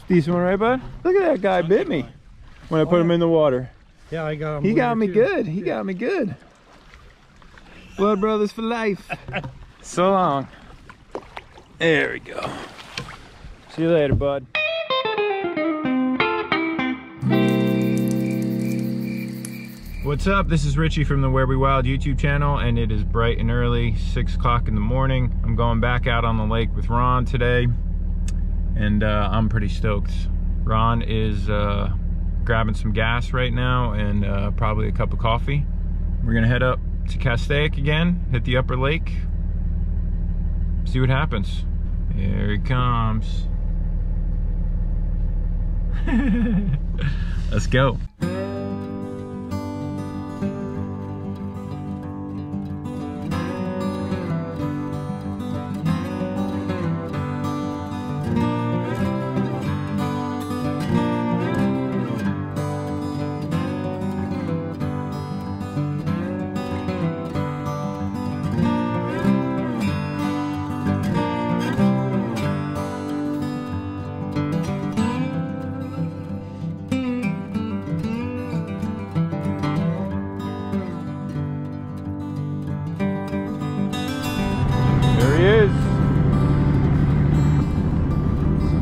Decent one, right, bud? Look at that guy bit me when I put him in the water. Yeah, I got him. He got me good. He got me good. Blood brothers for life. So long. There we go. See you later, bud. What's up? This is Richie from the Where We Wild YouTube channel, and it is bright and early, 6 o'clock in the morning. I'm going back out on the lake with Ron today, and I'm pretty stoked. Ron is grabbing some gas right now and probably a cup of coffee. We're gonna head up to Castaic again, hit the upper lake, see what happens. Here he comes. Let's go.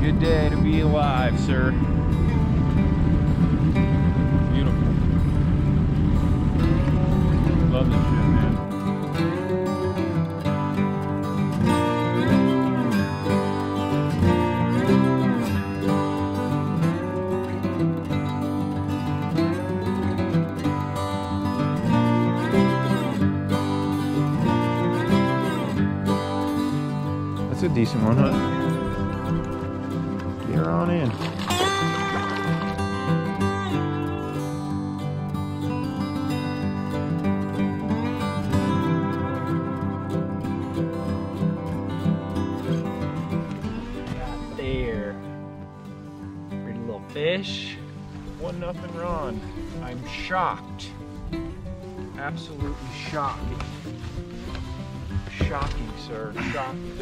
Good day to be alive, sir. Beautiful. Love this shit, man. That's a decent one, huh? Get her on in. Got there. Pretty little fish. 1-0 Ron. I'm shocked. Absolutely shocking. Shocking, sir. Shocking.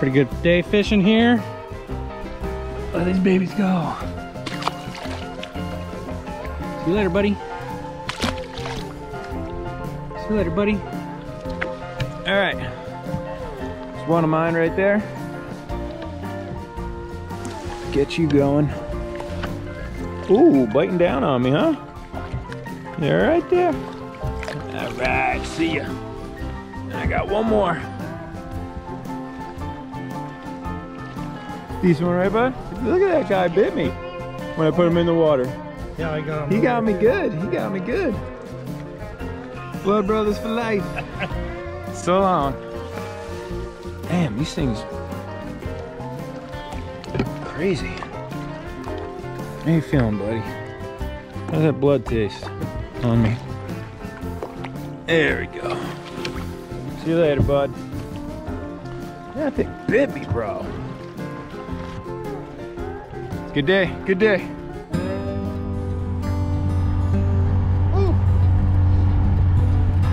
Pretty good day fishing here. Let these babies go. See you later, buddy. See you later, buddy. All right, there's one of mine right there. Get you going. Ooh, biting down on me, huh? They're right there. All right, see ya. I got one more. Decent one, right, bud? Look at that guy bit me when I put him in the water. Yeah, I got him. He got me good. He got me good. Blood brothers for life. So long. Damn, these things crazy. How you feeling, buddy? How's that blood taste on me? There we go. See you later, bud. That thing bit me, bro. Good day, good day. Woo.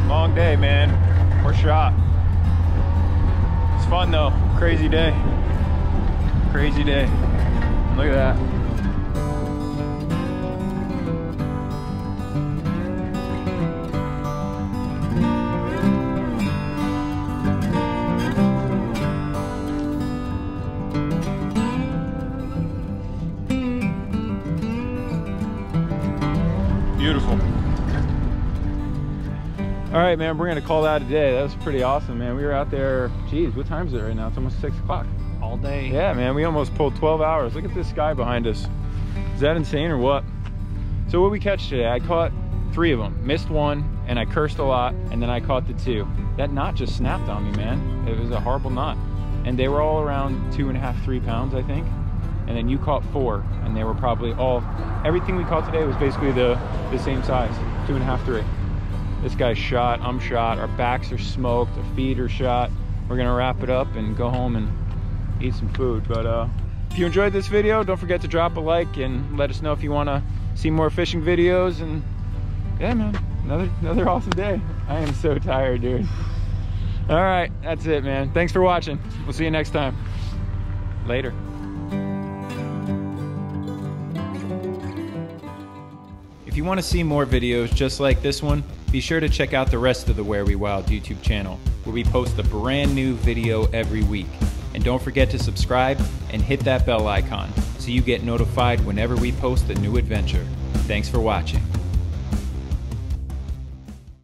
Long day, man. We're shot. It's fun though. Crazy day. Crazy day. Look at that. Beautiful. All right, man, we're gonna call that a day. That was pretty awesome, man. We were out there, geez, what time is it right now? It's almost 6 o'clock. All day. Yeah, man, we almost pulled 12 hours. Look at this sky behind us. Is that insane or what? So what we catch today, I caught 3 of them. Missed one, and I cursed a lot, and then I caught the 2. That knot just snapped on me, man. It was a horrible knot. And they were all around 2.5, 3 pounds, I think. And then you caught 4, and they were probably all, everything we caught today was basically the same size, 2.5, 3. This guy's shot, I'm shot, our backs are smoked, our feet are shot. We're gonna wrap it up and go home and eat some food. But if you enjoyed this video, don't forget to drop a like and let us know if you wanna see more fishing videos. And yeah, man, another awesome day. I am so tired, dude. All right, that's it, man. Thanks for watching. We'll see you next time. Later. If you want to see more videos just like this one, be sure to check out the rest of the Where We Wild YouTube channel, where we post a brand new video every week. And don't forget to subscribe and hit that bell icon so you get notified whenever we post a new adventure. Thanks for watching.